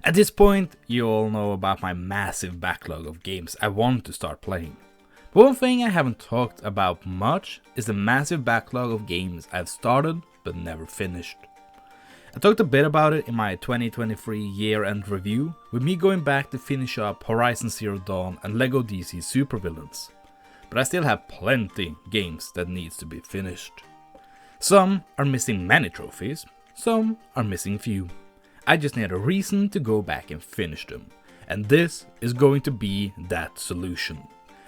At this point, you all know about my massive backlog of games I want to start playing. But one thing I haven't talked about much is the massive backlog of games I've started but never finished. I talked a bit about it in my 2023 year-end review, with me going back to finish up Horizon Zero Dawn and LEGO DC Supervillains. But I still have plenty games that needs to be finished. Some are missing many trophies, some are missing few. I just need a reason to go back and finish them, and this is going to be that solution.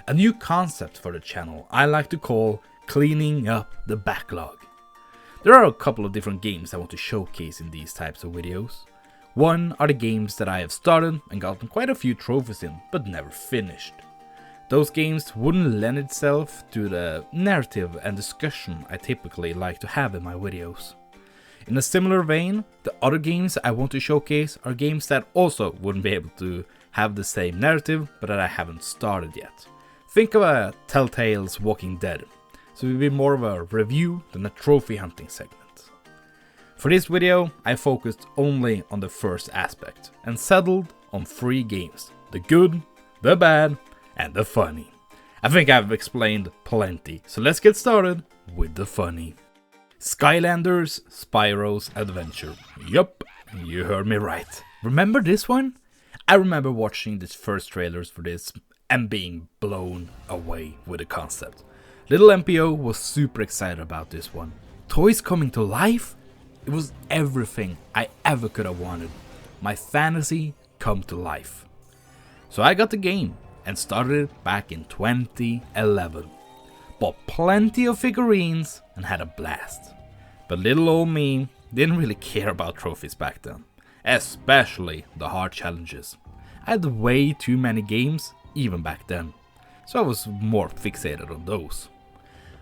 A new concept for the channel I like to call cleaning up the backlog. There are a couple of different games I want to showcase in these types of videos. One are the games that I have started and gotten quite a few trophies in, but never finished. Those games wouldn't lend itself to the narrative and discussion I typically like to have in my videos. In a similar vein, the other games I want to showcase are games that also wouldn't be able to have the same narrative, but that I haven't started yet. Think of a Telltale's Walking Dead, so it will be more of a review than a trophy hunting segment. For this video, I focused only on the first aspect and settled on 3 games: the good, the bad, and the funny. I think I've explained plenty, so let's get started with the funny. Skylanders Spyros Adventure. Yup, you heard me right. Remember this one? I remember watching the first trailers for this and being blown away with the concept. Little MPO was super excited about this one. Toys coming to life? It was everything I ever could have wanted. My fantasy come to life. So I got the game and started it back in 2011. Bought plenty of figurines and had a blast. But little old me didn't really care about trophies back then, especially the hard challenges. I had way too many games even back then, so I was more fixated on those.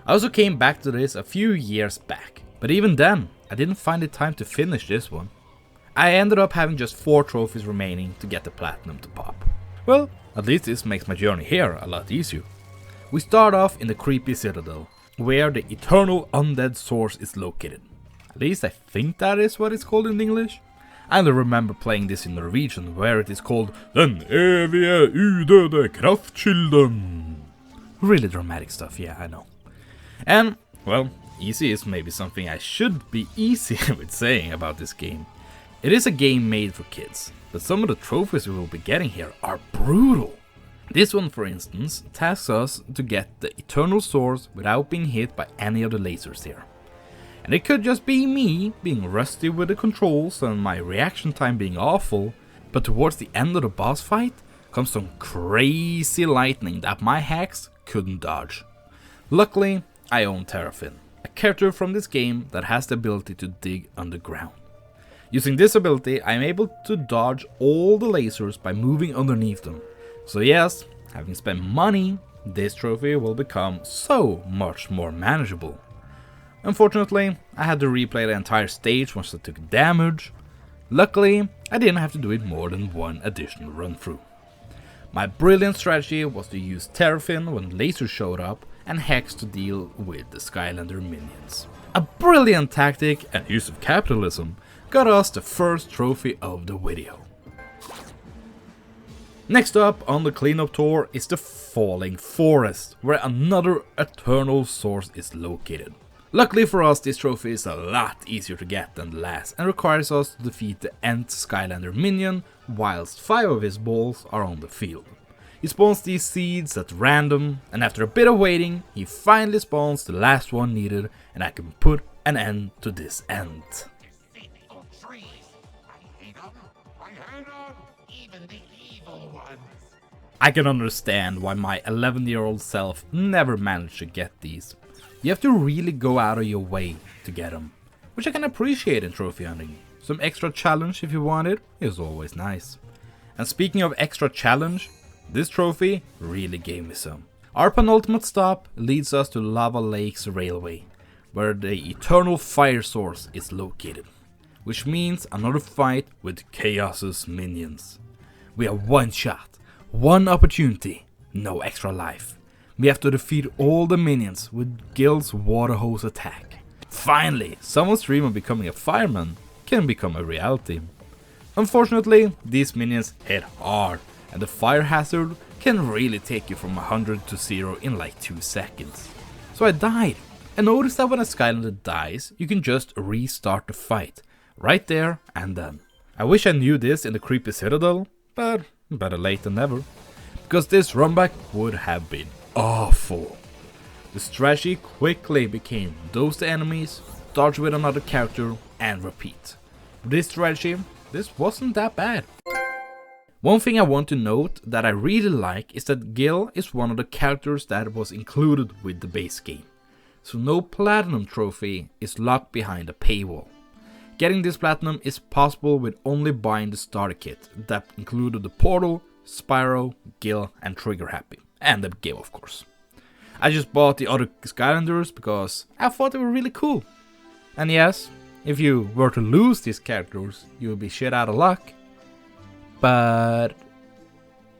I also came back to this a few years back, but even then I didn't find the time to finish this one. I ended up having just 4 trophies remaining to get the platinum to pop. Well, at least this makes my journey here a lot easier. We start off in the creepy citadel, where the eternal undead source is located. At least I think that is what it's called in English. I only remember playing this in Norwegian, where it is called Den evige udøde kraftkilden. Really dramatic stuff, yeah, I know. And, well, easy is maybe something I should be easy with saying about this game. It is a game made for kids, but some of the trophies we will be getting here are brutal. This one, for instance, tasks us to get the eternal source without being hit by any of the lasers here. And it could just be me being rusty with the controls and my reaction time being awful, but towards the end of the boss fight comes some crazy lightning that my hacks couldn't dodge. Luckily, I own Terrafin, a character from this game that has the ability to dig underground. Using this ability, I am able to dodge all the lasers by moving underneath them. So yes, having spent money, this trophy will become so much more manageable. Unfortunately, I had to replay the entire stage once I took damage. Luckily, I didn't have to do it more than one additional run through. My brilliant strategy was to use Terrafin when lasers showed up and Hex to deal with the Skylander minions. A brilliant tactic and use of capitalism got us the first trophy of the video. Next up on the cleanup tour is the Falling Forest, where another eternal source is located. Luckily for us, this trophy is a lot easier to get than the last and requires us to defeat the nth Skylander minion whilst 5 of his balls are on the field. He spawns these seeds at random, and after a bit of waiting, he finally spawns the last one needed, and I can put an end to this end. I can understand why my 11-year-old self never managed to get these. You have to really go out of your way to get them, which I can appreciate in trophy hunting. Some extra challenge if you want it is always nice. And speaking of extra challenge, this trophy really gave me some. Our penultimate stop leads us to Lava Lakes Railway, where the eternal fire source is located, which means another fight with Chaos's minions. We have one shot. One opportunity, no extra life. We have to defeat all the minions with Gil's water hose attack. Finally, someone's dream of becoming a fireman can become a reality. Unfortunately, these minions hit hard, and the fire hazard can really take you from 100 to 0 in like 2 seconds. So I died, and noticed that when a Skylander dies, you can just restart the fight, right there and then. I wish I knew this in the creepy citadel, but better late than never, because this runback would have been awful. The strategy quickly became dose the enemies, dodge with another character, and repeat. With this strategy, this wasn't that bad. One thing I want to note that I really like is that Gil is one of the characters that was included with the base game, so no platinum trophy is locked behind a paywall. Getting this platinum is possible with only buying the starter kit that included the Portal, Spyro, Gil, and Trigger Happy, and the game of course. I just bought the other Skylanders because I thought they were really cool. And yes, if you were to lose these characters, you would be shit out of luck. But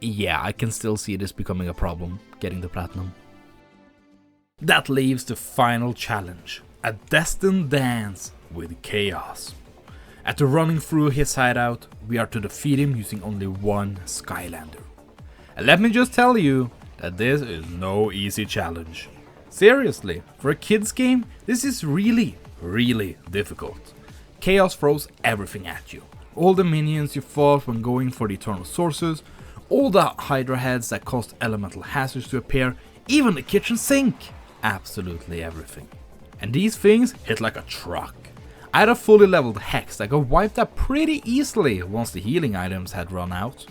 yeah, I can still see this becoming a problem, getting the platinum. That leaves the final challenge, a destined dance with Chaos. After running through his hideout, we are to defeat him using only one Skylander. And let me just tell you that this is no easy challenge. Seriously, for a kids game, this is really difficult. Chaos throws everything at you. All the minions you fought when going for the eternal sources, all the Hydra heads that caused elemental hazards to appear, even the kitchen sink. Absolutely everything. And these things hit like a truck. I had a fully leveled Hex that got wiped out pretty easily once the healing items had run out.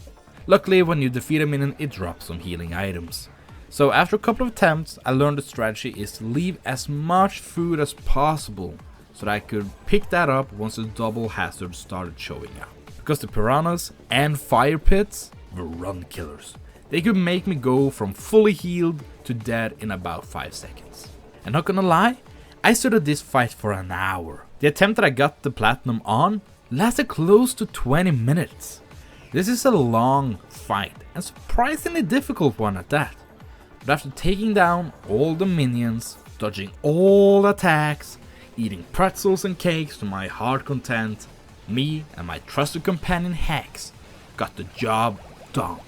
Luckily, when you defeat a minion, it drops some healing items. So after a couple of attempts, I learned the strategy is to leave as much food as possible, so that I could pick that up once the double hazard started showing up. Because the piranhas and fire pits were run killers. They could make me go from fully healed to dead in about 5 seconds. And not gonna lie, I stood at this fight for an hour. The attempt that I got the platinum on lasted close to 20 minutes. This is a long fight, and surprisingly difficult one at that. But after taking down all the minions, dodging all attacks, eating pretzels and cakes to my heart content, me and my trusted companion Hex got the job done.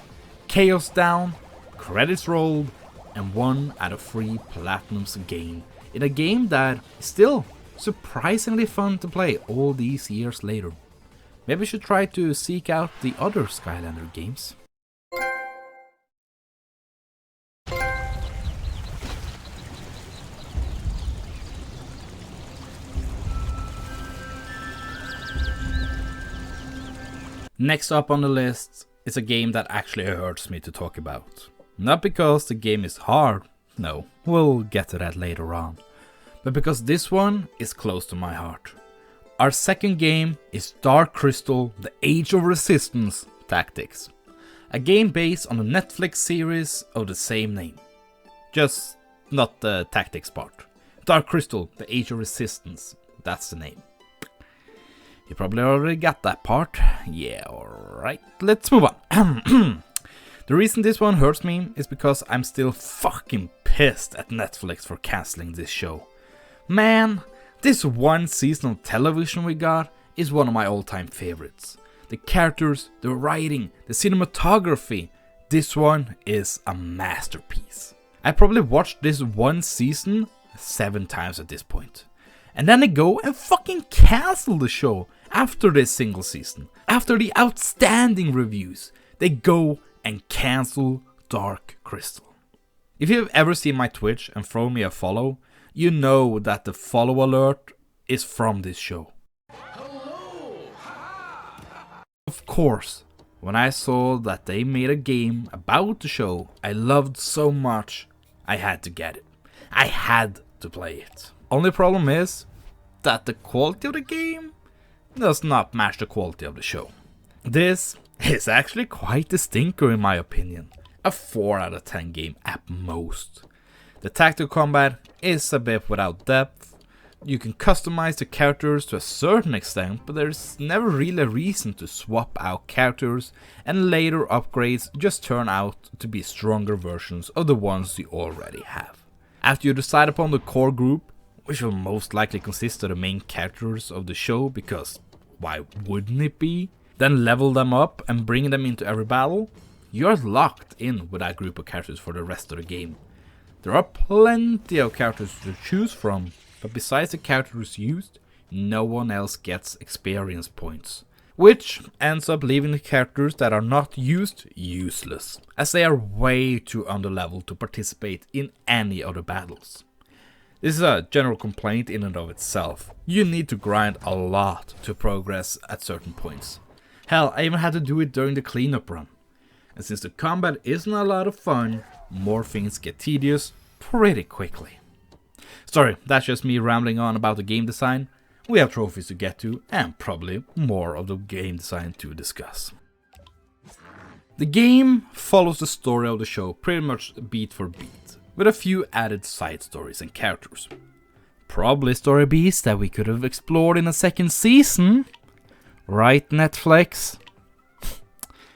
Chaos down, credits rolled, and 1 out of 3 platinums gained in a game that is still surprisingly fun to play all these years later. Maybe I should try to seek out the other Skylander games. Next up on the list is a game that actually hurts me to talk about. Not because the game is hard, no, we'll get to that later on, but because this one is close to my heart. Our second game is Dark Crystal: The Age of Resistance Tactics, a game based on the Netflix series of the same name, just not the tactics part. Dark Crystal: The Age of Resistance, that's the name. You probably already got that part. Yeah, alright, let's move on. The reason this one hurts me is because I'm still fucking pissed at Netflix for cancelling this show. Man, this one season of television we got is one of my all-time favorites. The characters, the writing, the cinematography, this one is a masterpiece. I probably watched this one season 7 times at this point. And then they go and fucking cancel the show after this single season. After the outstanding reviews, they go and cancel Dark Crystal. If you've ever seen my Twitch and thrown me a follow, you know that the follow alert is from this show. Of course, when I saw that they made a game about the show I loved so much, I had to get it. I had to play it. Only problem is that the quality of the game does not match the quality of the show. This is actually quite a stinker in my opinion. A 4 out of 10 game at most. The tactical combat is a bit without depth. You can customize the characters to a certain extent, but there's never really a reason to swap out characters, and later upgrades just turn out to be stronger versions of the ones you already have. After you decide upon the core group, which will most likely consist of the main characters of the show, because why wouldn't it be? then level them up and bring them into every battle, you're locked in with that group of characters for the rest of the game. There are plenty of characters to choose from, but besides the characters used, no one else gets experience points, which ends up leaving the characters that are not used useless, as they are way too underleveled to participate in any of the battles. This is a general complaint in and of itself. You need to grind a lot to progress at certain points. Hell, I even had to do it during the cleanup run. And since the combat isn't a lot of fun, more things get tedious pretty quickly. Sorry, that's just me rambling on about the game design. We have trophies to get to, and probably more of the game design to discuss. The game follows the story of the show pretty much beat for beat, with a few added side stories and characters. Probably story beats that we could have explored in a second season. Right, Netflix?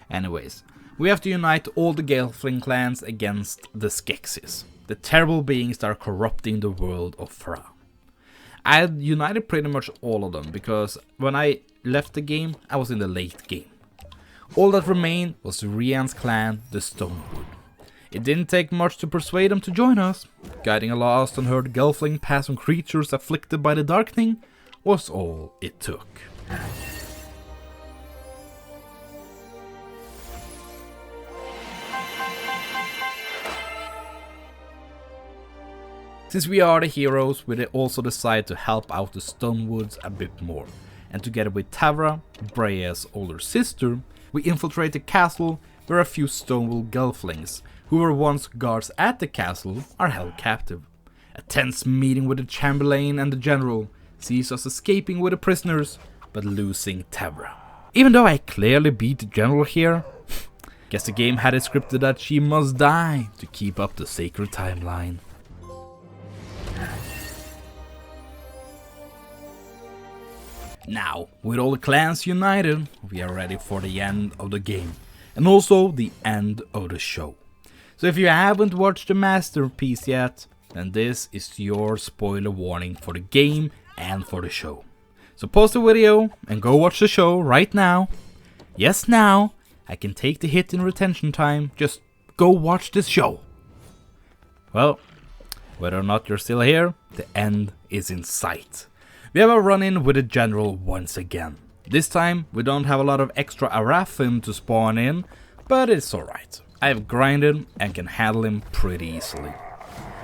Anyways, we have to unite all the Gelfling clans against the Skeksis, the terrible beings that are corrupting the world of Fra. I had united pretty much all of them, because when I left the game, I was in the late game. All that remained was Rian's clan, the Stonewood. It didn't take much to persuade them to join us. Guiding a lost and hurt Gelfling past some creatures afflicted by the Darkening was all it took. Since we are the heroes, we also decide to help out the Stonewoods a bit more, and together with Tavra, Brea's older sister, we infiltrate the castle where a few Stonewood Gelflings, who were once guards at the castle, are held captive. A tense meeting with the Chamberlain and the General sees us escaping with the prisoners, but losing Tavra. Even though I clearly beat the General here, guess the game had it scripted that she must die to keep up the sacred timeline. Now, with all the clans united, we are ready for the end of the game, and also the end of the show. So if you haven't watched the masterpiece yet, then this is your spoiler warning for the game and for the show. So pause the video and go watch the show right now. Yes, now, I can take the hit in retention time, just go watch this show. Well, whether or not you're still here, the end is in sight. We have a run-in with the General once again. This time we don't have a lot of extra Arathim to spawn in, but it's alright. I have grinded and can handle him pretty easily.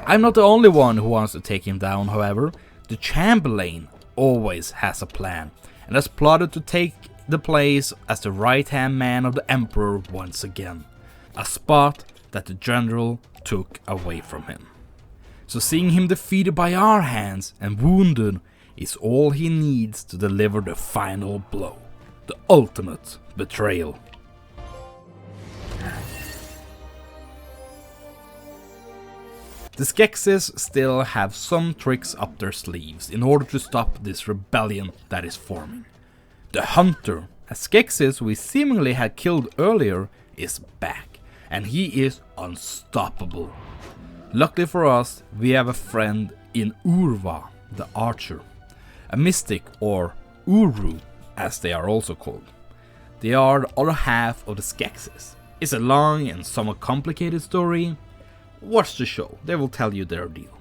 I'm not the only one who wants to take him down, however. The Chamberlain always has a plan, and has plotted to take the place as the right-hand man of the Emperor once again. A spot that the General took away from him. So seeing him defeated by our hands and wounded is all he needs to deliver the final blow, the ultimate betrayal. The Skeksis still have some tricks up their sleeves in order to stop this rebellion that is forming. The Hunter, a Skeksis we seemingly had killed earlier, is back, and he is unstoppable. Luckily for us, we have a friend in Urva, the Archer. A mystic, or Uru, as they are also called. They are the other half of the Skeksis. It's a long and somewhat complicated story. Watch the show, they will tell you their deal.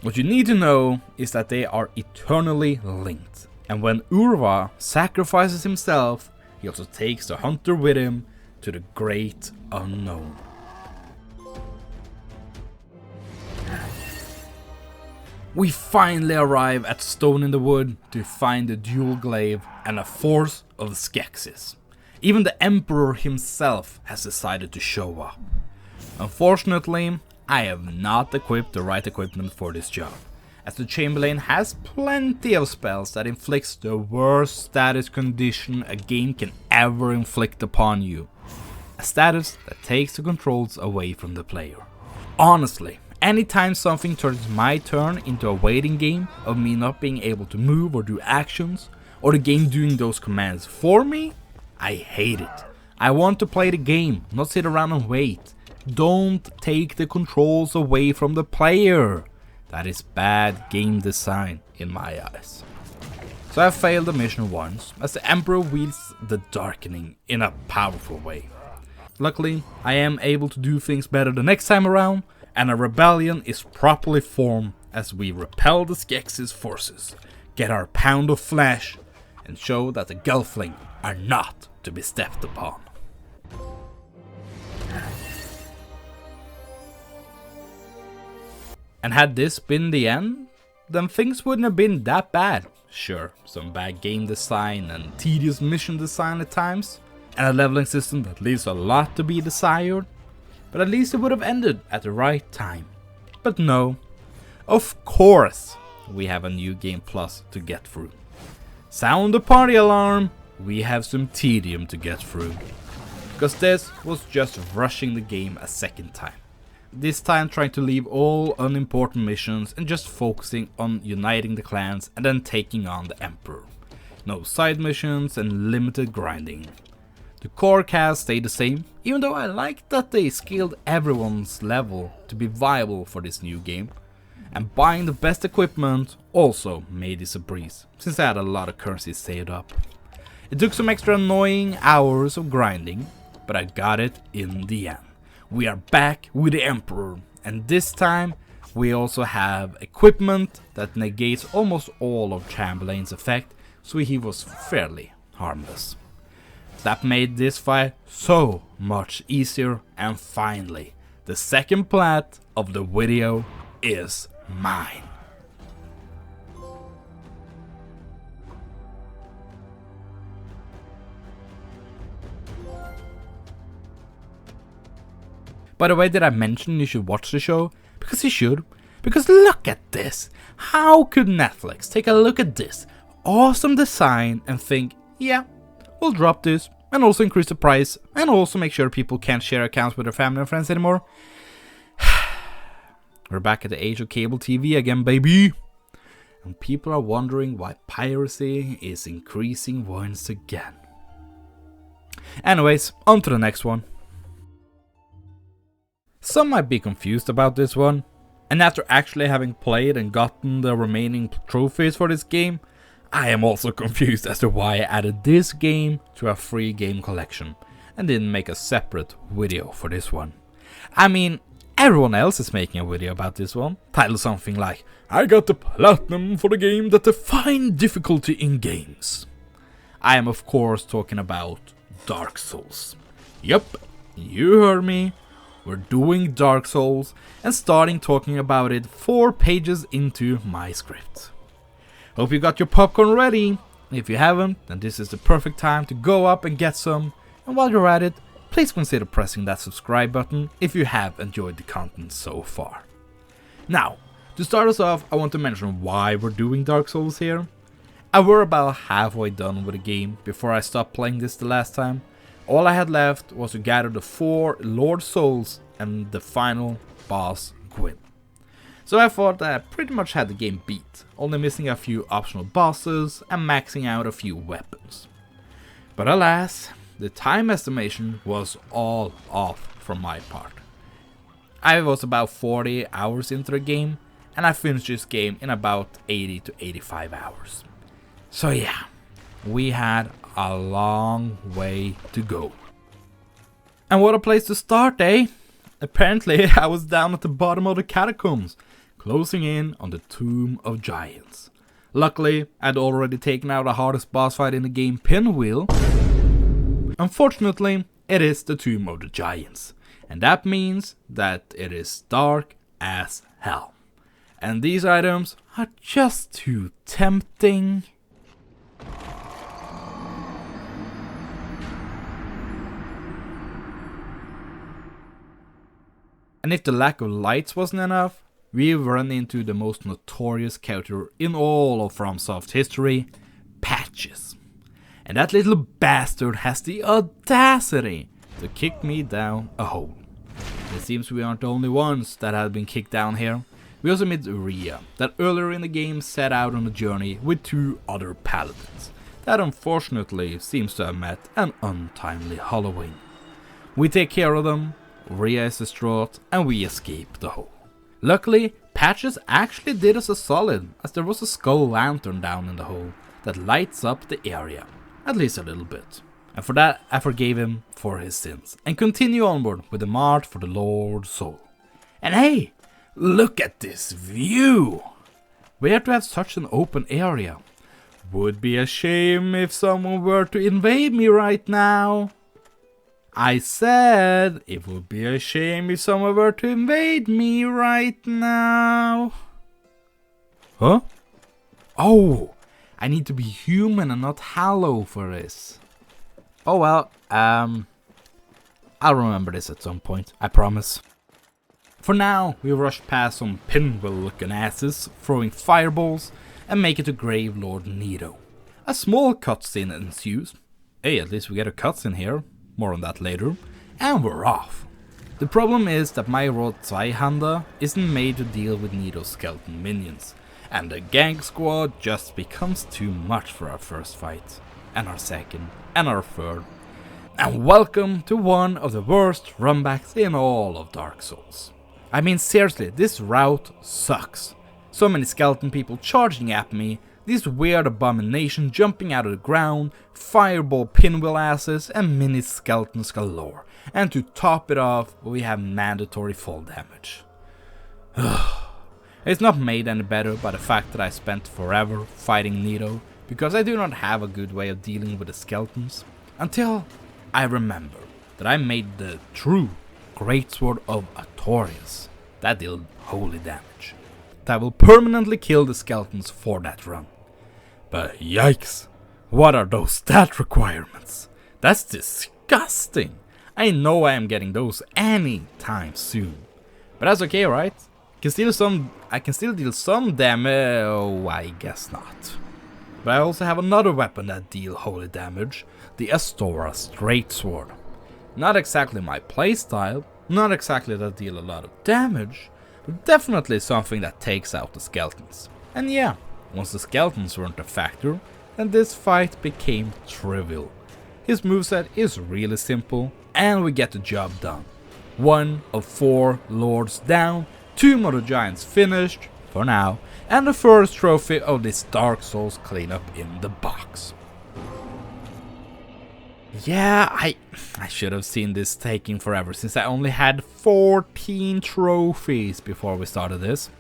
What you need to know is that they are eternally linked, and when Urva sacrifices himself, he also takes the Hunter with him to the great unknown. We finally arrive at Stone in the Wood to find the dual glaive and a force of the Skeksis. Even the Emperor himself has decided to show up. Unfortunately, I have not equipped the right equipment for this job, as the Chamberlain has plenty of spells that inflicts the worst status condition a game can ever inflict upon you. A status that takes the controls away from the player. Honestly, anytime something turns my turn into a waiting game of me not being able to move or do actions, or the game doing those commands for me, I hate it. I want to play the game, not sit around and wait. Don't take the controls away from the player. That is bad game design in my eyes. So I failed the mission once, as the Emperor wields the Darkening in a powerful way. Luckily, I am able to do things better the next time around, and a rebellion is properly formed as we repel the Skeksis forces, get our pound of flesh, and show that the Gelfling are not to be stepped upon. And had this been the end, then things wouldn't have been that bad. Sure, some bad game design and tedious mission design at times, and a leveling system that leaves a lot to be desired, but at least it would have ended at the right time. But no, of course, we have a new game plus to get through. Sound the party alarm, we have some tedium to get through. Because this was just rushing the game a second time. This time trying to leave all unimportant missions and just focusing on uniting the clans and then taking on the Emperor. No side missions and limited grinding. The core cast stayed the same, even though I liked that they scaled everyone's level to be viable for this new game. And buying the best equipment also made this a breeze, since I had a lot of currency saved up. It took some extra annoying hours of grinding, but I got it in the end. We are back with the Emperor, and this time we also have equipment that negates almost all of Chamberlain's effect, so he was fairly harmless. That made this fight so much easier, and finally, the second plat of the video is mine. By the way, did I mention you should watch the show? Because you should. Because look at this. How could Netflix take a look at this awesome design and think, yeah, we'll drop this and also increase the price and also make sure people can't share accounts with their family and friends anymore? We're back at the age of cable TV again, baby. And people are wondering why piracy is increasing once again. Anyways, on to the next one. Some might be confused about this one, and after actually having played and gotten the remaining trophies for this game, I am also confused as to why I added this game to a free game collection and didn't make a separate video for this one. I mean, everyone else is making a video about this one, titled something like, I got the platinum for the game that defined difficulty in games. I am of course talking about Dark Souls. Yup, you heard me. We're doing Dark Souls and starting talking about it 4 pages into my script. Hope you got your popcorn ready. If you haven't, then this is the perfect time to go up and get some. And while you're at it, please consider pressing that subscribe button if you have enjoyed the content so far. Now, to start us off, I want to mention why we're doing Dark Souls here. I were about halfway done with the game before I stopped playing this the last time. All I had left was to gather the 4 Lord Souls and the final boss, Gwyn. So I thought that I pretty much had the game beat, only missing a few optional bosses and maxing out a few weapons. But alas, the time estimation was all off from my part. I was about 40 hours into the game, and I finished this game in about 80 to 85 hours. So yeah, we had a long way to go. And what a place to start, eh? Apparently I was down at the bottom of the catacombs, closing in on the Tomb of Giants. Luckily, I'd already taken out the hardest boss fight in the game, Pinwheel. Unfortunately, it is the Tomb of the Giants, and that means that it is dark as hell. And these items are just too tempting. And if the lack of lights wasn't enough, we've run into the most notorious character in all of FromSoft history, Patches. And that little bastard has the audacity to kick me down a hole. It seems we aren't the only ones that have been kicked down here. We also meet Rhea, that earlier in the game set out on a journey with 2 other paladins, that unfortunately seems to have met an untimely Halloween. We take care of them, Rhea is distraught, and we escape the hole. Luckily, Patches actually did us a solid, as there was a skull lantern down in the hole that lights up the area, at least a little bit. And for that I forgave him for his sins, and continue onward with the march for the Lord's soul. And hey, look at this view! Where to have such an open area? Would be a shame if someone were to invade me right now. I said it would be a shame if someone were to invade me right now. Huh? Oh, I need to be human and not hollow for this. Oh well, I'll remember this at some point, I promise. For now, we rush past some pinwheel-looking asses, throwing fireballs, and make it to Grave Lord Nito. A small cutscene ensues. Hey, at least we get a cutscene here, more on that later, and we're off. The problem is that my Rod Zweihanda isn't made to deal with Nito's skeleton minions, and the gang squad just becomes too much for our first fight, and our second, and our third. And welcome to one of the worst runbacks in all of Dark Souls. I mean seriously, this route sucks. So many skeleton people charging at me, this weird abomination jumping out of the ground, fireball pinwheel asses and mini skeletons galore. And to top it off, we have mandatory fall damage. It's not made any better by the fact that I spent forever fighting Nito, because I do not have a good way of dealing with the skeletons, until I remember that I made the true Greatsword of Artorias. That dealt holy damage. That will permanently kill the skeletons for that run. But yikes, what are those stat requirements? That's disgusting. I know I am getting those anytime soon. But that's okay, right? I can still deal some damage. Oh, I guess not. But I also have another weapon that deal holy damage, the Astora's Greatsword. Not exactly my playstyle, not exactly that deal a lot of damage, but definitely something that takes out the skeletons. And yeah, once the skeletons weren't a factor, then this fight became trivial. His moveset is really simple, and we get the job done. 1 of 4 lords down, 2 Mother Giants finished, for now, and the first trophy of this Dark Souls cleanup in the box. Yeah, I should have seen this taking forever, since I only had 14 trophies before we started this.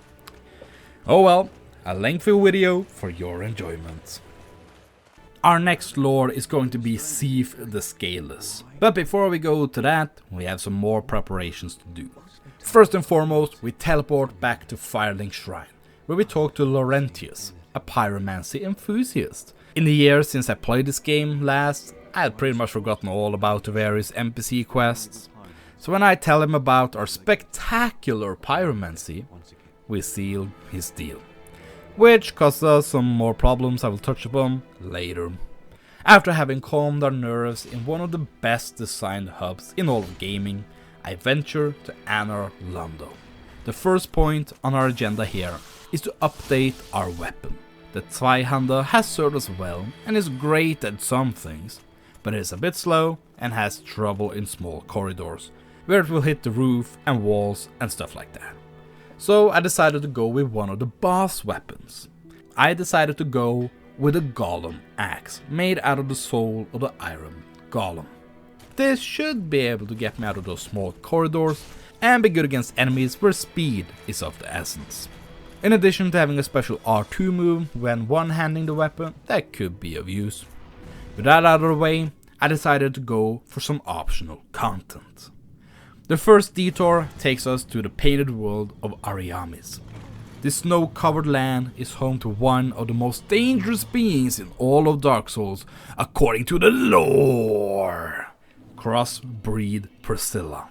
Oh well, a lengthy video for your enjoyment. Our next lord is going to be Seath the Scaleless. But before we go to that, we have some more preparations to do. First and foremost, we teleport back to Firelink Shrine, where we talk to Laurentius, a pyromancy enthusiast. In the years since I played this game last, I had pretty much forgotten all about the various NPC quests. So when I tell him about our spectacular pyromancy, we seal his deal. Which caused us some more problems I will touch upon later. After having calmed our nerves in one of the best designed hubs in all of gaming, I venture to Anar Londo. The first point on our agenda here is to update our weapon. The Zweihanda has served us well and is great at some things, but it is a bit slow and has trouble in small corridors, where it will hit the roof and walls and stuff like that. So I decided to go with one of the boss weapons. I decided to go with a Golem axe, made out of the soul of the Iron Golem. This should be able to get me out of those small corridors and be good against enemies where speed is of the essence. In addition to having a special R2 move when one-handing the weapon that could be of use. With that out of the way, I decided to go for some optional content. The first detour takes us to the painted world of Ariamis. This snow-covered land is home to one of the most dangerous beings in all of Dark Souls, according to the lore. Crossbreed Priscilla.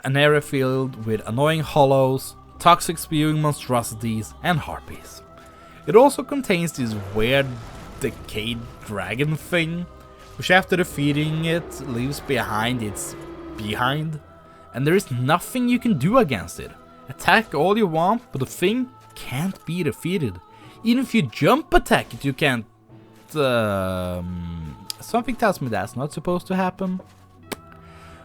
An area filled with annoying hollows, toxic spewing monstrosities, and harpies. It also contains this weird decayed dragon thing, which after defeating it leaves behind its behind, and there is nothing you can do against it. Attack all you want, but the thing can't be defeated. Even if you jump attack it, you can't. Something tells me that's not supposed to happen.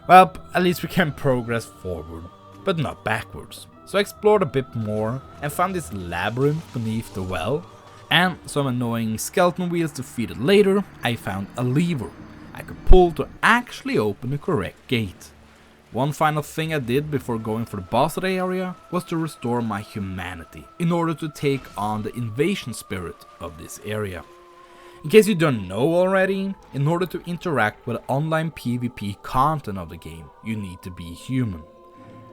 Well, at least we can progress forward, but not backwards. So I explored a bit more and found this labyrinth beneath the well, and some annoying skeleton wheels defeated later, I found a lever I could pull to actually open the correct gate. One final thing I did before going for the boss of the area was to restore my humanity in order to take on the invasion spirit of this area. In case you don't know already, in order to interact with the online PvP content of the game, you need to be human.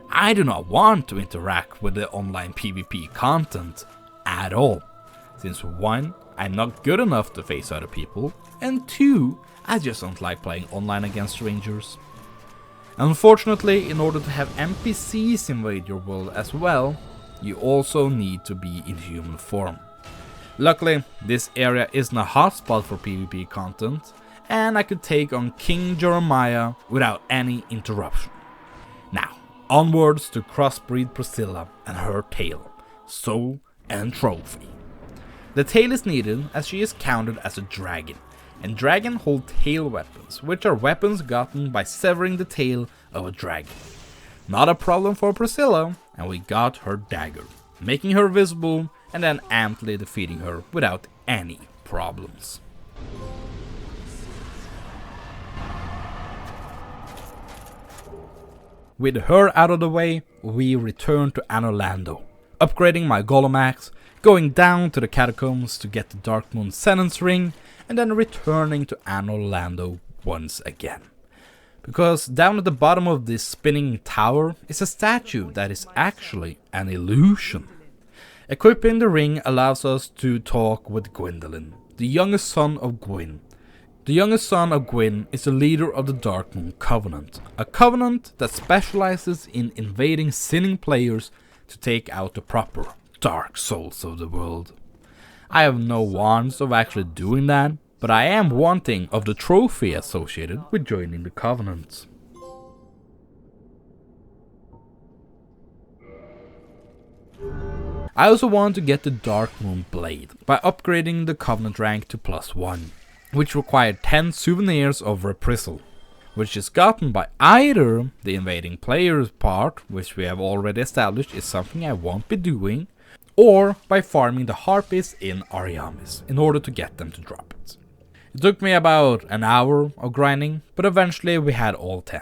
I do not want to interact with the online PvP content at all, since 1, I'm not good enough to face other people, and 2, I just don't like playing online against strangers. Unfortunately, in order to have NPCs invade your world as well, you also need to be in human form. Luckily, this area isn't a hotspot for PvP content, and I could take on King Jeremiah without any interruption. Now, onwards to crossbreed Priscilla and her tail, soul and trophy. The tail is needed as she is counted as a dragon, and dragons hold tail weapons, which are weapons gotten by severing the tail of a dragon. Not a problem for Priscilla, and we got her dagger, making her visible and then amply defeating her without any problems. With her out of the way, we return to Anorlando, upgrading my Golem axe, going down to the catacombs to get the Dark Moon sentence ring, and then returning to Anorlando once again. Because down at the bottom of this spinning tower is a statue that is actually an illusion. Equipping the ring allows us to talk with Gwendolyn, the youngest son of Gwyn. The youngest son of Gwyn is the leader of the Dark Moon Covenant, a covenant that specializes in invading sinning players to take out the proper dark souls of the world. I have no wants of actually doing that, but I am wanting of the trophy associated with joining the Covenant. I also want to get the Dark Moon Blade by upgrading the Covenant rank to +1, which required 10 souvenirs of Reprisal, which is gotten by either the invading players part, which we have already established is something I won't be doing, or by farming the Harpies in Ariamis in order to get them to drop it. It took me about an hour of grinding, but eventually we had all 10.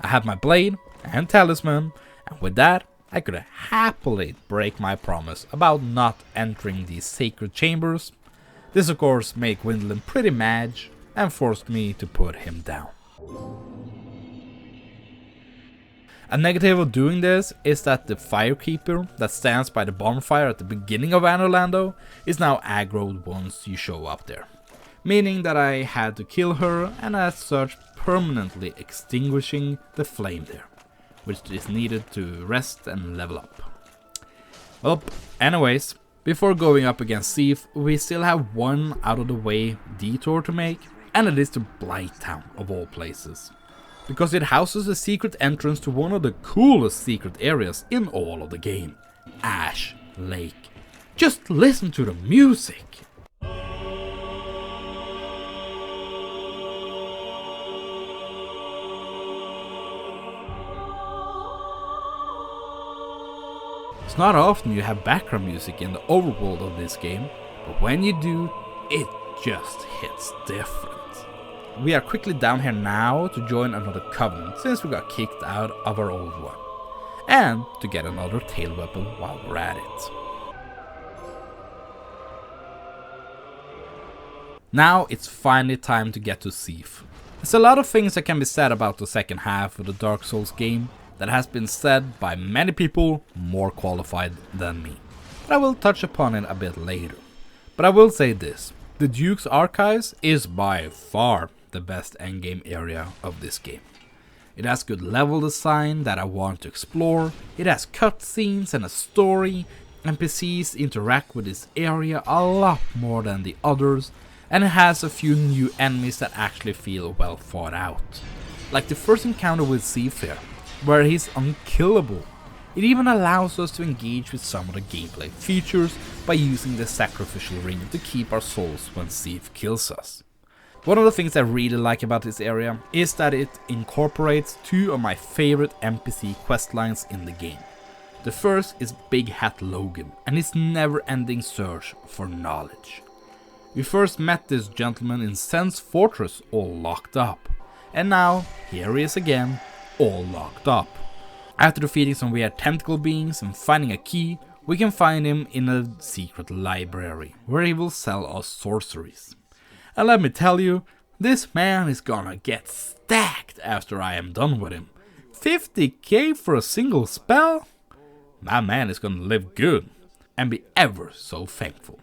I had my blade and talisman, and with that I could happily break my promise about not entering these sacred chambers. This of course made Gwendolyn pretty mad and forced me to put him down. A negative of doing this is that the Firekeeper that stands by the bonfire at the beginning of Anorlando is now aggroed once you show up there, meaning that I had to kill her and as such permanently extinguishing the flame there, which is needed to rest and level up. Well, anyways, before going up against Thief, we still have one out of the way detour to make, and it is to Blighttown of all places, because it houses a secret entrance to one of the coolest secret areas in all of the game, Ash Lake. Just listen to the music! It's not often you have background music in the overworld of this game, but when you do, it just hits different. We are quickly down here now to join another covenant since we got kicked out of our old one, and to get another tail weapon while we're at it. Now it's finally time to get to Thief. There's a lot of things that can be said about the second half of the Dark Souls game that has been said by many people more qualified than me, but I will touch upon it a bit later. But I will say this, the Duke's Archives is by far the best endgame area of this game. It has good level design that I want to explore, it has cutscenes and a story, NPCs interact with this area a lot more than the others, and it has a few new enemies that actually feel well thought out. Like the first encounter with Thief here, where he's unkillable. It even allows us to engage with some of the gameplay features by using the sacrificial ring to keep our souls when Thief kills us. One of the things I really like about this area is that it incorporates two of my favorite NPC questlines in the game. The first is Big Hat Logan and his never-ending search for knowledge. We first met this gentleman in Sen's Fortress, all locked up, and now here he is again, all locked up. After defeating some weird tentacle beings and finding a key, we can find him in a secret library, where he will sell us sorceries. And let me tell you, this man is gonna get stacked after I am done with him. 50k for a single spell? My man is gonna live good, and be ever so thankful.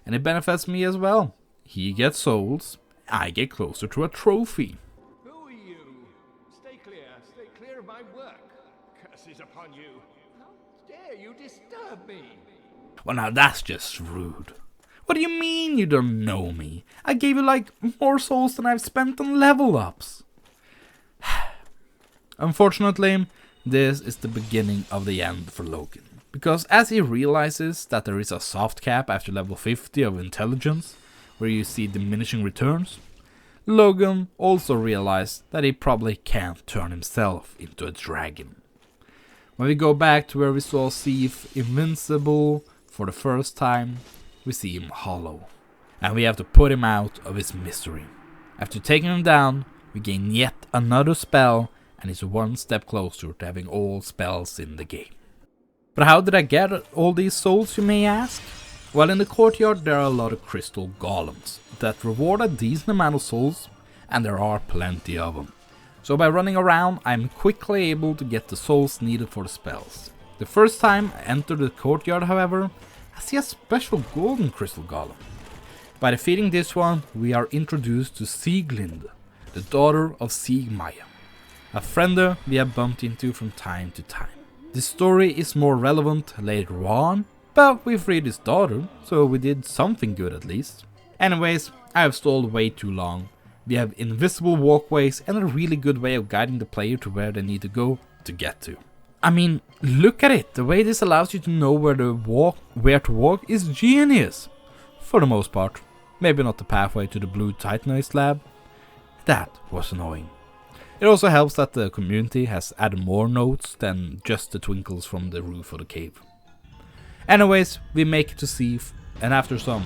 And it benefits me as well. He gets souls, I get closer to a trophy. Who are you? Stay clear of my work. Curses upon you. How dare you disturb me? Well, now that's just rude. What do you mean you don't know me? I gave you like more souls than I've spent on level ups. Unfortunately, this is the beginning of the end for Logan. Because as he realizes that there is a soft cap after level 50 of intelligence, where you see diminishing returns, Logan also realized that he probably can't turn himself into a dragon. When we go back to where we saw Thief invincible for the first time, we see him hollow, and we have to put him out of his misery. After taking him down, we gain yet another spell, and he's one step closer to having all spells in the game. But how did I get all these souls, you may ask? Well, in the courtyard there are a lot of crystal golems that reward a decent amount of souls, and there are plenty of them. So by running around, I'm quickly able to get the souls needed for the spells. The first time I enter the courtyard, however, I see a special golden crystal golem. By defeating this one, we are introduced to Sieglinde, the daughter of Siegmaya, a friend we have bumped into from time to time. The story is more relevant later on, but we freed his daughter, so we did something good at least. Anyways, I have stalled way too long. We have invisible walkways and a really good way of guiding the player to where they need to go to get to. I mean, look at it, the way this allows you to know where to walk is genius. For the most part. Maybe not the pathway to the blue Titanite lab. That was annoying. It also helps that the community has added more notes than just the twinkles from the roof of the cave. Anyways, we make it to Thief, and after some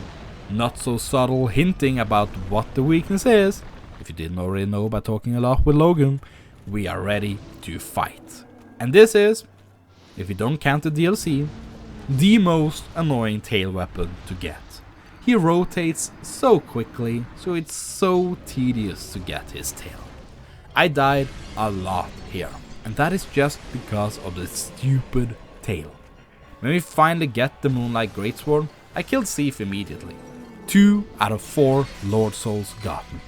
not so subtle hinting about what the weakness is, if you didn't already know by talking a lot with Logan, we are ready to fight. And this is, if you don't count the DLC, the most annoying tail weapon to get. He rotates so quickly, so it's so tedious to get his tail. I died a lot here, and that is just because of the stupid tail. When we finally get the Moonlight Greatsword, I killed Thief immediately. 2 out of 4 Lord Souls gotten.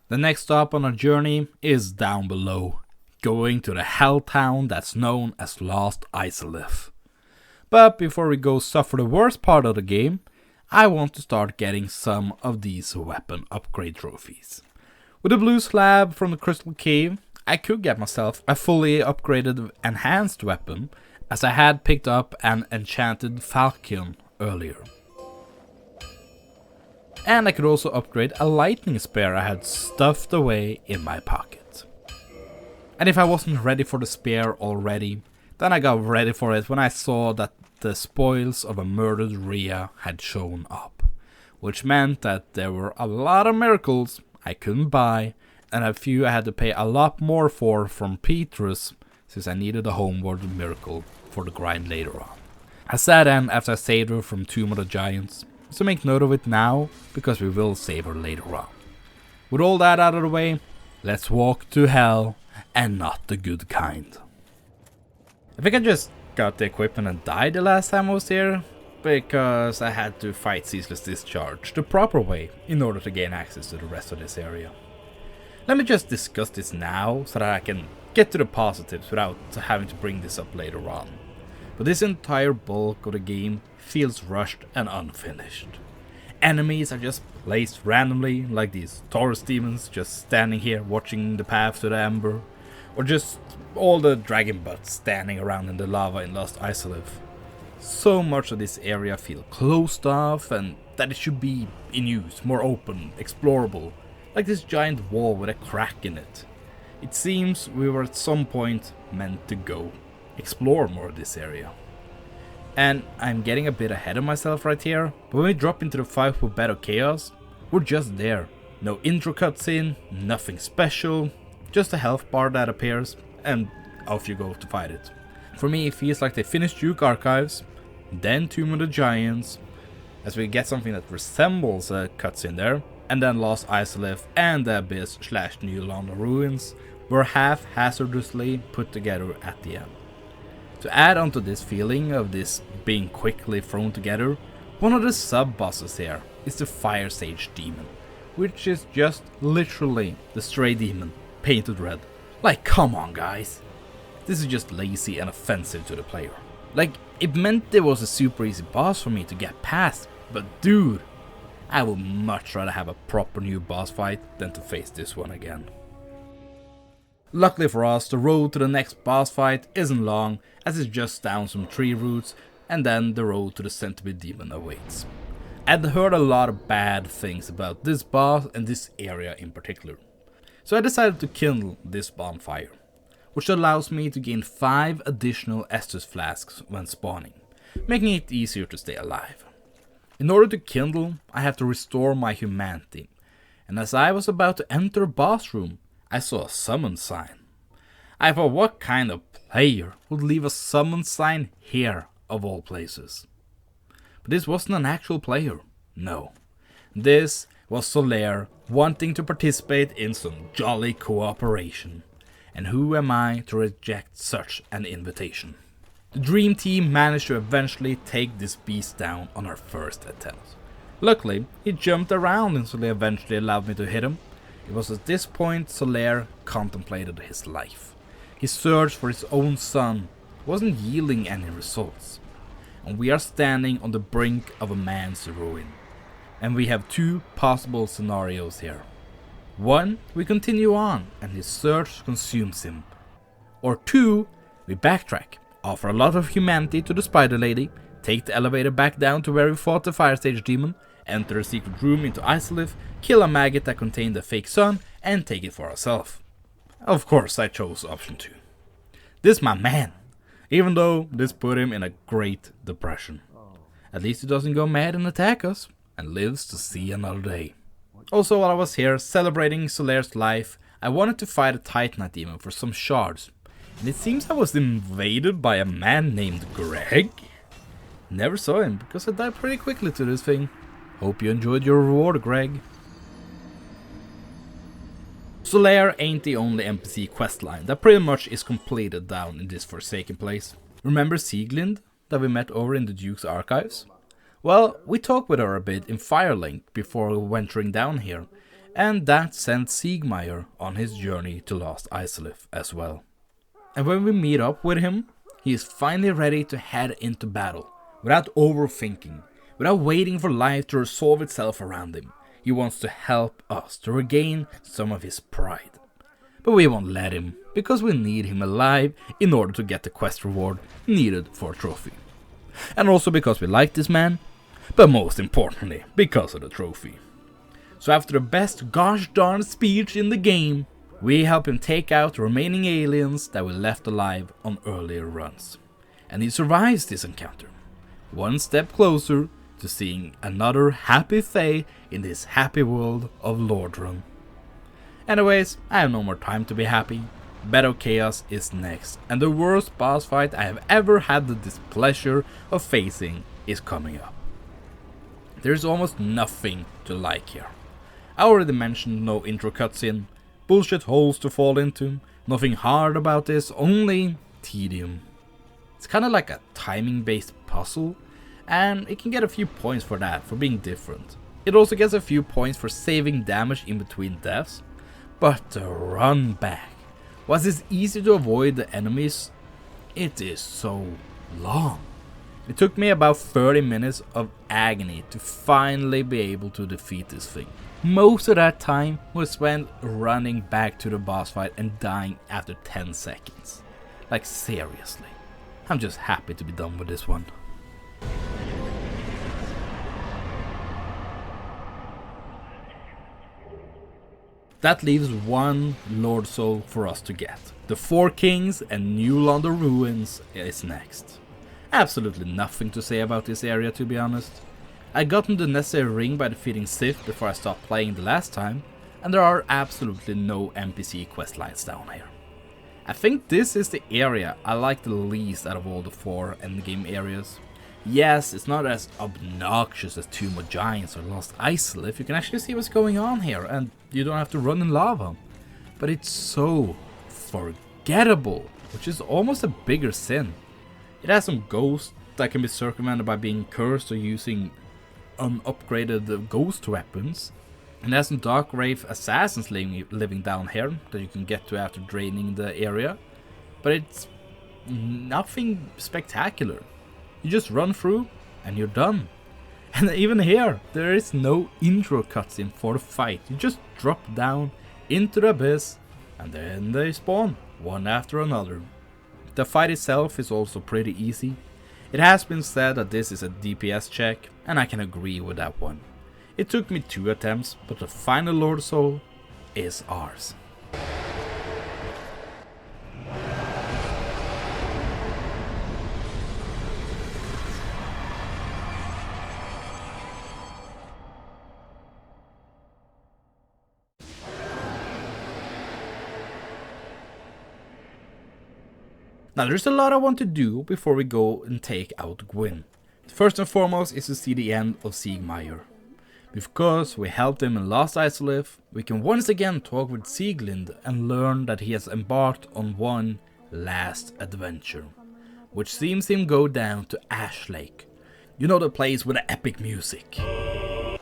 The next stop on our journey is down below, going to the hell town that's known as Lost Isolith. But before we go suffer the worst part of the game, I want to start getting some of these weapon upgrade trophies. With the blue slab from the Crystal Cave, I could get myself a fully upgraded enhanced weapon, as I had picked up an enchanted falchion earlier. And I could also upgrade a lightning spear I had stuffed away in my pocket. And if I wasn't ready for the spear already, then I got ready for it when I saw that the spoils of a murdered Rhea had shown up. Which meant that there were a lot of miracles I couldn't buy, and a few I had to pay a lot more for from Petrus, since I needed a homeward miracle for the grind later on. I sat in after I saved her from Tomb of the Giants, so make note of it now, because we will save her later on. With all that out of the way, let's walk to hell, and not the good kind. I think I just got the equipment and died the last time I was here, because I had to fight Ceaseless Discharge the proper way in order to gain access to the rest of this area. Let me just discuss this now, so that I can get to the positives without having to bring this up later on. But this entire bulk of the game feels rushed and unfinished. Enemies are just placed randomly, like these Taurus demons just standing here watching the path to the Ember, or just all the dragon butts standing around in the lava in Lost Isolith. So much of this area feels closed off and that it should be in use, more open, explorable, like this giant wall with a crack in it. It seems we were at some point meant to go explore more of this area. And I'm getting a bit ahead of myself right here, but when we drop into the fight with Battle Chaos, we're just there. No intro cutscene, nothing special, just a health bar that appears, and off you go to fight it. For me, it feels like they finished Duke Archives, then Tomb of the Giants, as we get something that resembles a cutscene there, and then Lost Isolith and the Abyss / New London Ruins were half-hazardously put together at the end. To add onto this feeling of this being quickly thrown together, one of the sub-bosses here is the Fire Sage Demon, which is just literally the Stray Demon painted red. Like, come on guys! This is just lazy and offensive to the player. Like, it meant there was a super easy boss for me to get past, but dude, I would much rather have a proper new boss fight than to face this one again. Luckily for us, the road to the next boss fight isn't long, as it's just down some tree roots, and then the road to the Centipede Demon awaits. I'd heard a lot of bad things about this boss and this area in particular, so I decided to kindle this bonfire, which allows me to gain 5 additional Estus flasks when spawning, making it easier to stay alive. In order to kindle, I have to restore my humanity, and as I was about to enter a boss room, I saw a summon sign. I thought, what kind of player would leave a summon sign here of all places? But this wasn't an actual player, no. This was Solaire wanting to participate in some jolly cooperation. And who am I to reject such an invitation? The Dream Team managed to eventually take this beast down on our first attempt. Luckily, he jumped around until they eventually allowed me to hit him. It was at this point Solaire contemplated his life. His search for his own son wasn't yielding any results. And we are standing on the brink of a man's ruin. And we have 2 possible scenarios here. 1, we continue on and his search consumes him. Or 2, we backtrack, offer a lot of humanity to the Spider Lady, take the elevator back down to where we fought the Fire Stage Demon, enter a secret room into Isolith, kill a maggot that contained a fake son, and take it for ourselves. Of course I chose option 2. This my man, even though this put him in a great depression. At least he doesn't go mad and attack us, and lives to see another day. Also, while I was here celebrating Solaire's life, I wanted to fight a Titanite demon for some shards. And it seems I was invaded by a man named Greg. Never saw him, because I died pretty quickly to this thing. Hope you enjoyed your reward, Greg. Solaire ain't the only NPC questline that pretty much is completed down in this forsaken place. Remember Sieglind that we met over in the Duke's archives? Well, we talked with her a bit in Firelink before venturing down here, and that sent Siegmeyer on his journey to Lost Isolith as well. And when we meet up with him, he is finally ready to head into battle, without overthinking, without waiting for life to resolve itself around him. He wants to help us to regain some of his pride. But we won't let him, because we need him alive in order to get the quest reward needed for a trophy. And also because we like this man, but most importantly, because of the trophy. So after the best gosh darn speech in the game, we help him take out the remaining aliens that we left alive on earlier runs. And he survives this encounter, one step closer to seeing another happy fate in this happy world of Lordran. Anyways, I have no more time to be happy. Battle Chaos is next, and the worst boss fight I have ever had the displeasure of facing is coming up. There's almost nothing to like here. I already mentioned no intro cutscene, bullshit holes to fall into, nothing hard about this, only tedium. It's kinda like a timing based puzzle, and it can get a few points for that, for being different. It also gets a few points for saving damage in between deaths, but the run back, was it easy to avoid the enemies? It is so long. It took me about 30 minutes of agony to finally be able to defeat this thing. Most of that time was spent running back to the boss fight and dying after 10 seconds. Like seriously, I'm just happy to be done with this one. That leaves one Lord Soul for us to get. The Four Kings and New London Ruins is next. Absolutely nothing to say about this area, to be honest. I gotten the necessary ring by defeating Sith before I stopped playing the last time, and there are absolutely no NPC questlines down here. I think this is the area I like the least out of all the 4 endgame areas. Yes, it's not as obnoxious as Tomb of Giants or Lost Isolith. You can actually see what's going on here and you don't have to run in lava. But it's so forgettable, which is almost a bigger sin. It has some ghosts that can be circumvented by being cursed or using unupgraded ghost weapons. And there's some Dark Wraith assassins living down here that you can get to after draining the area. But it's nothing spectacular. You just run through and you're done. And even here, there is no intro cutscene for the fight. You just drop down into the abyss and then they spawn, one after another. The fight itself is also pretty easy. It has been said that this is a DPS check, and I can agree with that one. It took me 2 attempts, but the final Lord Soul is ours. Now there's a lot I want to do before we go and take out Gwyn. First and foremost is to see the end of Siegmeyer. Because we helped him in Lost Isolith, we can once again talk with Sieglind and learn that he has embarked on one last adventure, which sees him go down to Ash Lake. You know, the place with the epic music.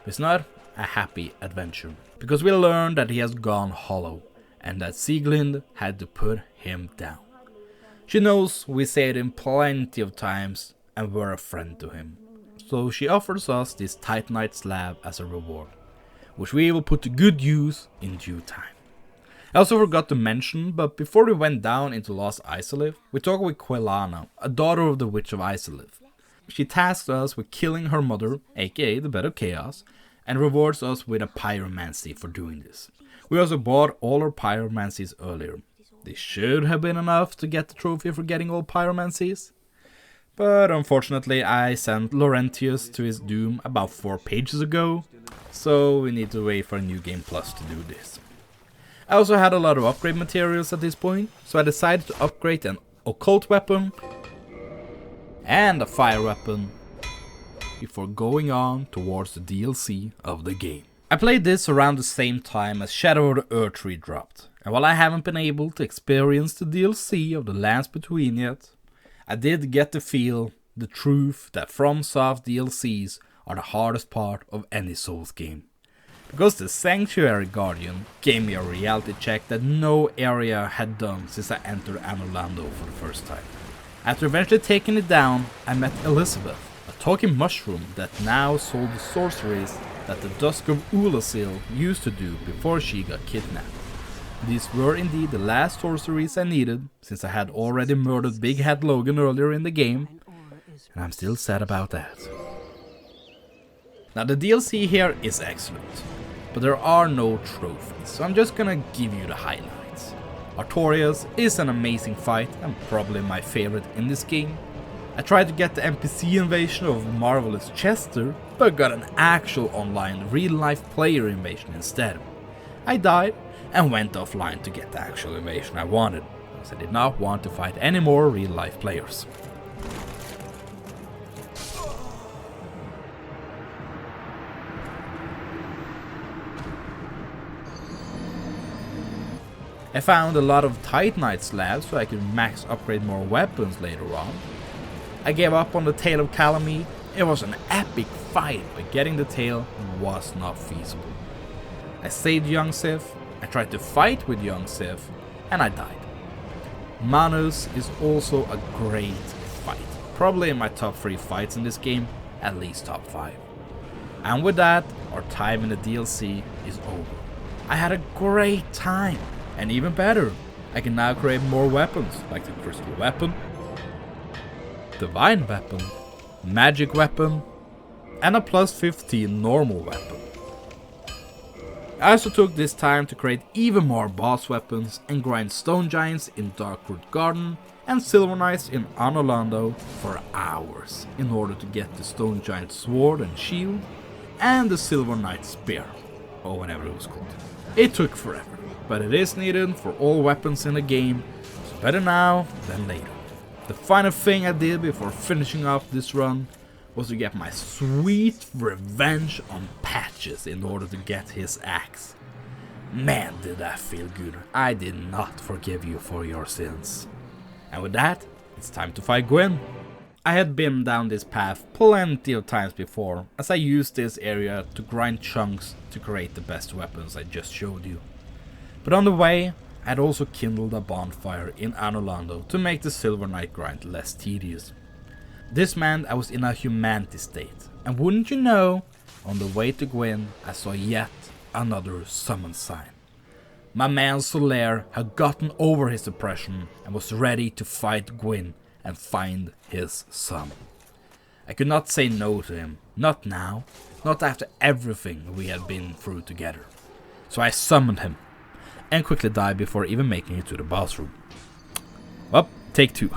It's not a happy adventure, because we learn that he has gone hollow, and that Sieglind had to put him down. She knows we saved him plenty of times and were a friend to him. So she offers us this Titanite slab as a reward, which we will put to good use in due time. I also forgot to mention, but before we went down into Lost Isolith, we talked with Quelana, a daughter of the Witch of Isolith. She tasked us with killing her mother, aka the Bed of Chaos, and rewards us with a pyromancy for doing this. We also bought all our pyromancies earlier. This should have been enough to get the trophy for getting all pyromancies. But unfortunately I sent Laurentius to his doom about 4 pages ago, so we need to wait for a New Game Plus to do this. I also had a lot of upgrade materials at this point, so I decided to upgrade an occult weapon and a fire weapon before going on towards the DLC of the game. I played this around the same time as Shadow of the Erdtree dropped, and while I haven't been able to experience the DLC of the Lands Between yet, I did get to feel the truth that FromSoft DLCs are the hardest part of any Souls game. Because the Sanctuary Guardian gave me a reality check that no area had done since I entered Anorlando for the first time. After eventually taking it down, I met Elizabeth, a talking mushroom that now sold the sorceries that the Dusk of Ulasil used to do before she got kidnapped. These were indeed the last sorceries I needed, since I had already murdered Big Head Logan earlier in the game, and I'm still sad about that. Now the DLC here is excellent, but there are no trophies, so I'm just gonna give you the highlights. Artorias is an amazing fight and probably my favorite in this game. I tried to get the NPC invasion of Marvelous Chester, but got an actual online real-life player invasion instead. I died and went offline to get the actual invasion I wanted, because I did not want to fight any more real-life players. I found a lot of Titanite slabs so I could max upgrade more weapons later on. I gave up on the Tail of Calamite. It was an epic fight, but getting the tail was not feasible. I saved young Sif, I tried to fight with young Sif, and I died. Manus is also a great fight, probably in my top 3 fights in this game, at least top 5. And with that, our time in the DLC is over. I had a great time, and even better, I can now create more weapons, like the Crystal Weapon, Divine Weapon, magic weapon, and a plus 15 normal weapon. I also took this time to create even more boss weapons and grind stone giants in Darkroot Garden and silver knights in Anorlando for hours in order to get the stone giant sword and shield and the silver knight spear, or whatever it was called. It took forever, but it is needed for all weapons in the game, so better now than later. The final thing I did before finishing off this run was to get my sweet revenge on Patches in order to get his axe. Man, did that feel good. I did not forgive you for your sins. And with that, it's time to fight Gwyn. I had been down this path plenty of times before, as I used this area to grind chunks to create the best weapons I just showed you. But on the way, I had also kindled a bonfire in Anorlando to make the Silver Knight grind less tedious. This meant I was in a humanity state, and wouldn't you know, on the way to Gwyn I saw yet another summon sign. My man Solaire had gotten over his depression and was ready to fight Gwyn and find his son. I could not say no to him, not now, not after everything we had been through together. So I summoned him, and quickly died before even making it to the boss room. Well, take 2.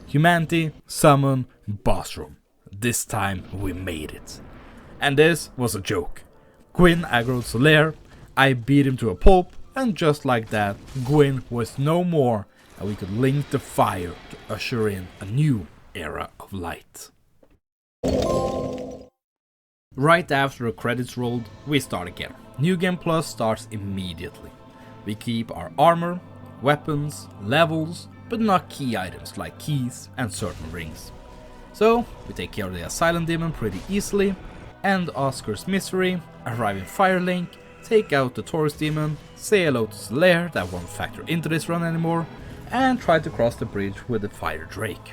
Humanity, summon, boss room. This time we made it. And this was a joke. Gwyn aggroed Solaire, I beat him to a pulp, and just like that, Gwyn was no more, and we could link the fire to usher in a new era of light. Right after the credits rolled, we start again. New Game Plus starts immediately. We keep our armor, weapons, levels, but not key items like keys and certain rings. So we take care of the Asylum Demon pretty easily, end Oscar's misery, arrive in Firelink, take out the Taurus Demon, say hello to Solaire that won't factor into this run anymore, and try to cross the bridge with the Fire Drake.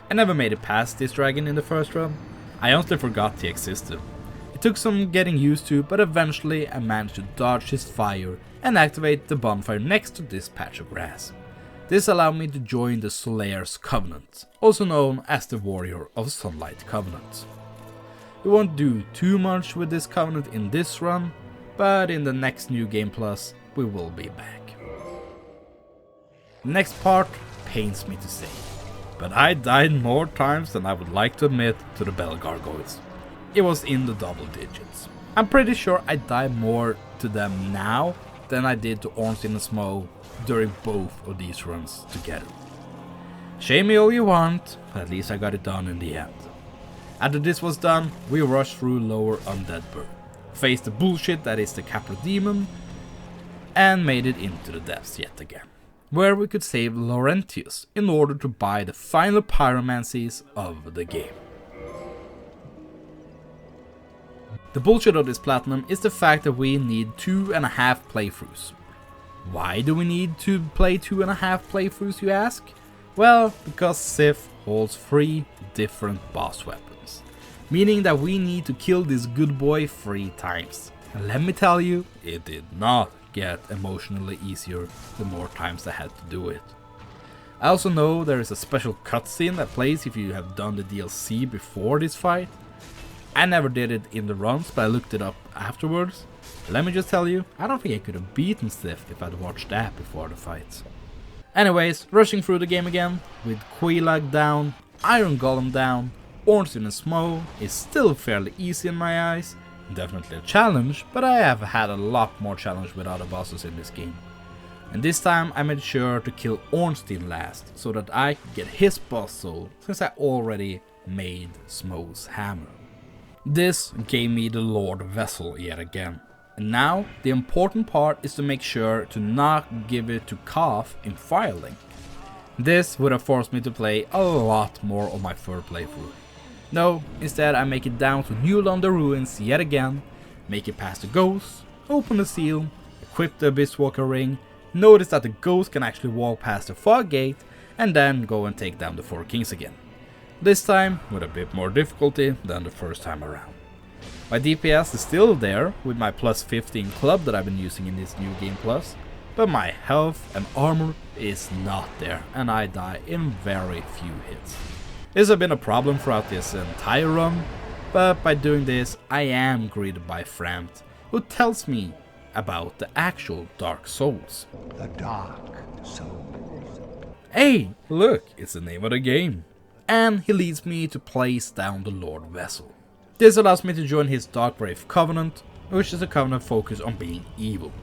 I never made it past this dragon in the first run. I honestly forgot he existed. It took some getting used to, but eventually I managed to dodge his fire and activate the bonfire next to this patch of grass. This allowed me to join the Solaire's Covenant, also known as the Warrior of Sunlight Covenant. We won't do too much with this covenant in this run, but in the next New Game Plus we will be back. The next part pains me to say, but I died more times than I would like to admit to the Bell Gargoyles. It was in the double digits. I'm pretty sure I die more to them now than I did to Ornstein and Smo during both of these runs together. Shame me all you want, but at least I got it done in the end. After this was done, we rushed through Lower Undead Burg, faced the bullshit that is the Capra Demon, and made it into the depths yet again, where we could save Laurentius in order to buy the final pyromancies of the game. The bullshit of this platinum is the fact that we need 2.5 playthroughs. Why do we need to play 2.5 playthroughs, you ask? Well, because Sif holds 3 different boss weapons, meaning that we need to kill this good boy 3 times. And let me tell you, it did not get emotionally easier the more times I had to do it. I also know there is a special cutscene that plays if you have done the DLC before this fight. I never did it in the runs, but I looked it up afterwards. Let me just tell you, I don't think I could have beaten Sif if I'd watched that before the fight. Anyways, rushing through the game again, with Quelaag down, Iron Golem down, Ornstein and Smo is still fairly easy in my eyes. Definitely a challenge, but I have had a lot more challenge with other bosses in this game. And this time I made sure to kill Ornstein last, so that I could get his boss soul, since I already made Smo's hammer. This gave me the Lord Vessel yet again. And now, the important part is to make sure to not give it to Koth in Firelink. This would have forced me to play a lot more on my third playthrough. No, instead I make it down to New London Ruins yet again, make it past the ghost, open the seal, equip the Abysswalker ring, notice that the ghost can actually walk past the fog gate, and then go and take down the 4 kings again. This time with a bit more difficulty than the first time around. My DPS is still there with my plus 15 club that I've been using in this New Game Plus, but my health and armor is not there and I die in very few hits. This has been a problem throughout this entire run, but by doing this I am greeted by Framt, who tells me about the actual Dark Souls. The Dark Souls. Hey, look, it's the name of the game. And he leads me to place down the Lord Vessel. This allows me to join his Darkbrave Covenant, which is a covenant focused on being evil.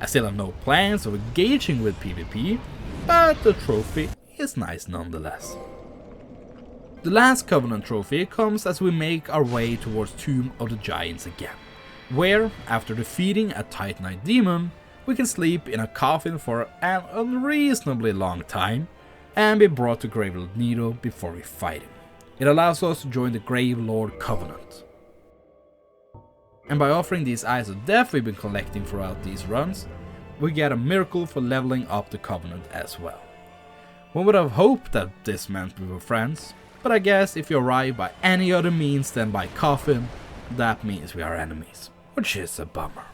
I still have no plans of engaging with PvP, but the trophy is nice nonetheless. The last Covenant trophy comes as we make our way towards Tomb of the Giants again, where, after defeating a Titanite demon, we can sleep in a coffin for an unreasonably long time and be brought to Gravelord Nido before we fight him. It allows us to join the Gravelord Covenant. And by offering these Eyes of Death we've been collecting throughout these runs, we get a miracle for leveling up the Covenant as well. One would have hoped that this meant we were friends, but I guess if you arrive by any other means than by coffin, that means we are enemies, which is a bummer.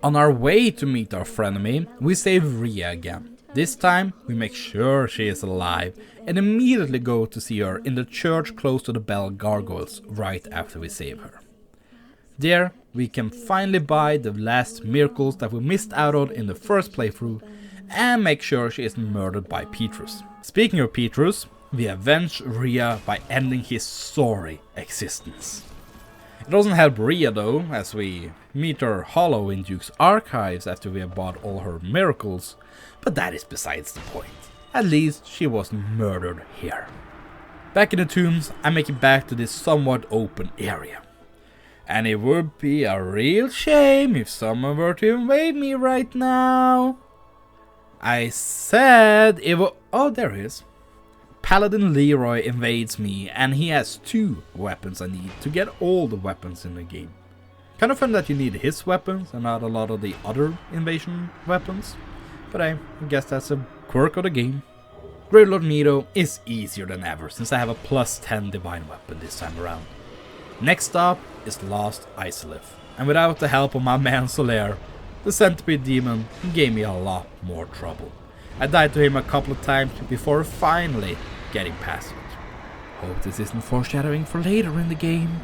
On our way to meet our frenemy, we save Rhea again. This time, we make sure she is alive and immediately go to see her in the church close to the Bell Gargoyles right after we save her. There, we can finally buy the last miracles that we missed out on in the first playthrough and make sure she isn't murdered by Petrus. Speaking of Petrus, we avenge Rhea by ending his sorry existence. It doesn't help Rhea though, as we meet her hollow in Duke's archives after we have bought all her miracles, but that is besides the point. At least she wasn't murdered here. Back in the tombs, I make it back to this somewhat open area. And it would be a real shame if someone were to invade me right now. I said it would... Oh, there he is. Paladin Leroy invades me and he has 2 weapons I need to get all the weapons in the game. Kind of fun that you need his weapons and not a lot of the other invasion weapons, but I guess that's a quirk of the game. Gravelord Nido is easier than ever since I have a plus 10 divine weapon this time around. Next stop is Lost Isolith, and without the help of my man Solaire, the centipede demon gave me a lot more trouble. I died to him a couple of times before finally getting past it. Hope this isn't foreshadowing for later in the game.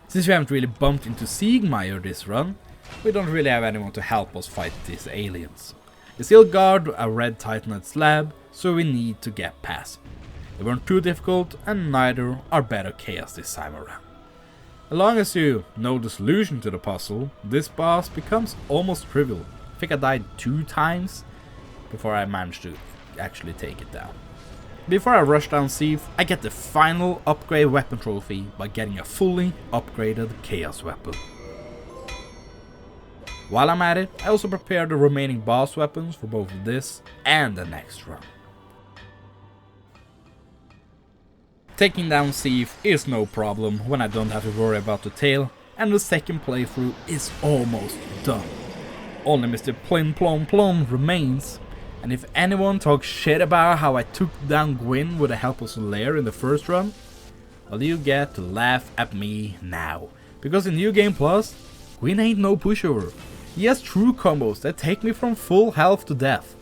Since we haven't really bumped into Siegmeyer this run, we don't really have anyone to help us fight these aliens. We still guard a red Titanite slab, so we need to get past them. They weren't too difficult, and neither are better chaos this time around. As long as you know the solution to the puzzle, this boss becomes almost trivial. I think I died 2 times before I managed to actually take it down. Before I rush down Seath, I get the final upgrade weapon trophy by getting a fully upgraded chaos weapon. While I'm at it, I also prepare the remaining boss weapons for both this and the next run. Taking down Seath is no problem when I don't have to worry about the tail, and the second playthrough is almost done. Only Mr. Plin Plom Plom remains, and if anyone talks shit about how I took down Gwyn with the help of Solaire in the first run, well, you get to laugh at me now. Because in New Game Plus, Gwyn ain't no pushover. He has true combos that take me from full health to death.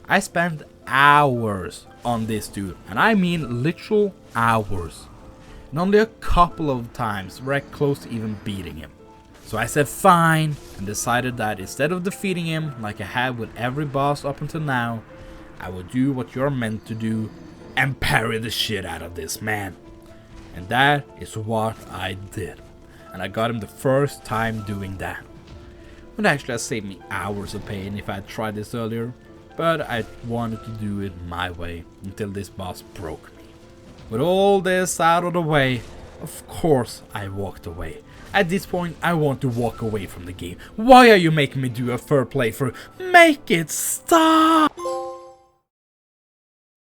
I spent hours on this dude, and I mean literal hours. And only a couple of times were I close to even beating him. So I said fine, and decided that instead of defeating him like I have with every boss up until now, I would do what you're meant to do and parry the shit out of this man. And that is what I did. And I got him the first time doing that. Would actually have saved me hours of pain if I had tried this earlier, but I wanted to do it my way until this boss broke me. With all this out of the way, of course I walked away. At this point, I want to walk away from the game. Why are you making me do a third playthrough? Make it stop!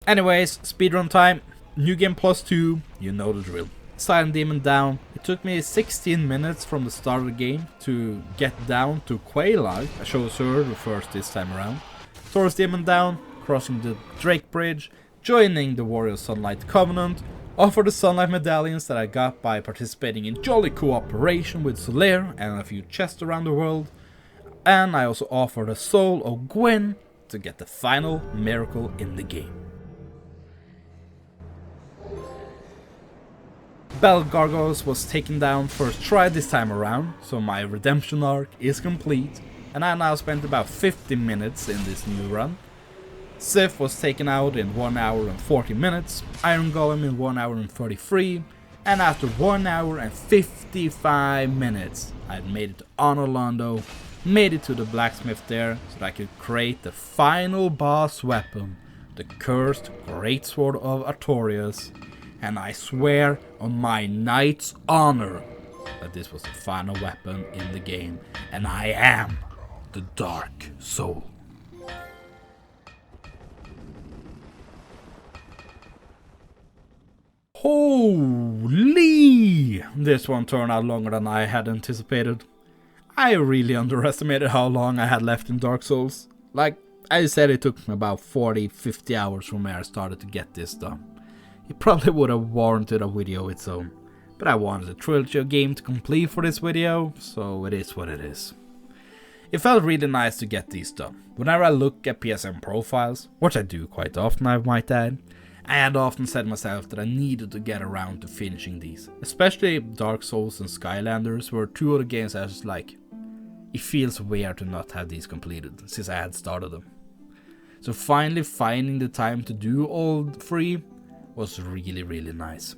Anyways, speedrun time. New Game Plus 2, you know the drill. Silent Demon down. It took me 16 minutes from the start of the game to get down to Quaylag. I chose her first this time around. Taurus Demon down, crossing the Drake Bridge, joining the Warrior Sunlight Covenant, offer the Sunlight Medallions that I got by participating in jolly cooperation with Solaire and a few chests around the world, and I also offer the Soul of Gwyn to get the final miracle in the game. Bell Gargoyles was taken down first try this time around, so my redemption arc is complete, and I now spent about 50 minutes in this new run. Sif was taken out in 1 hour and 40 minutes, Iron Golem in 1 hour and 33, and after 1 hour and 55 minutes, I had made it to Honor Londo, made it to the blacksmith there, so that I could create the final boss weapon, the cursed Greatsword of Artorias. And I swear on my knight's honor that this was the final weapon in the game, and I am the Dark Soul. Holy! This one turned out longer than I had anticipated. I really underestimated how long I had left in Dark Souls. Like I said, it took me about 40-50 hours from where I started to get this done. It probably would have warranted a video its own, but I wanted a trilogy game to complete for this video, so it is what it is. It felt really nice to get these done. Whenever I look at PSN profiles, which I do quite often I might add, I had often said myself that I needed to get around to finishing these. Especially Dark Souls and Skylanders were two of the games I was like, it feels weird to not have these completed since I had started them. So finally finding the time to do all three was really nice.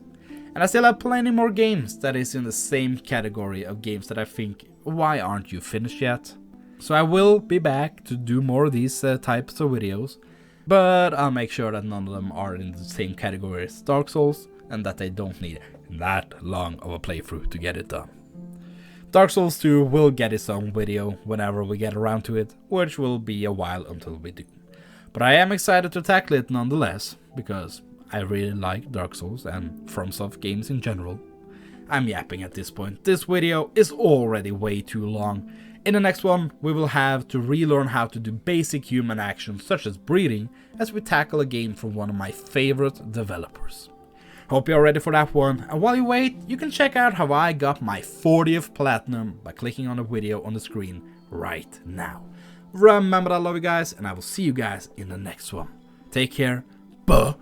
And I still have plenty more games that is in the same category of games that I think, why aren't you finished yet? So I will be back to do more of these types of videos, but I'll make sure that none of them are in the same category as Dark Souls and that they don't need that long of a playthrough to get it done. Dark Souls 2 will get its own video whenever we get around to it, which will be a while until we do. But I am excited to tackle it nonetheless, because I really like Dark Souls and FromSoft games in general. I'm yapping at this point. This video is already way too long. In the next one, we will have to relearn how to do basic human actions such as breathing as we tackle a game from one of my favorite developers. Hope you're ready for that one, and while you wait, you can check out how I got my 40th platinum by clicking on the video on the screen right now. Remember that I love you guys, and I will see you guys in the next one. Take care. Bye.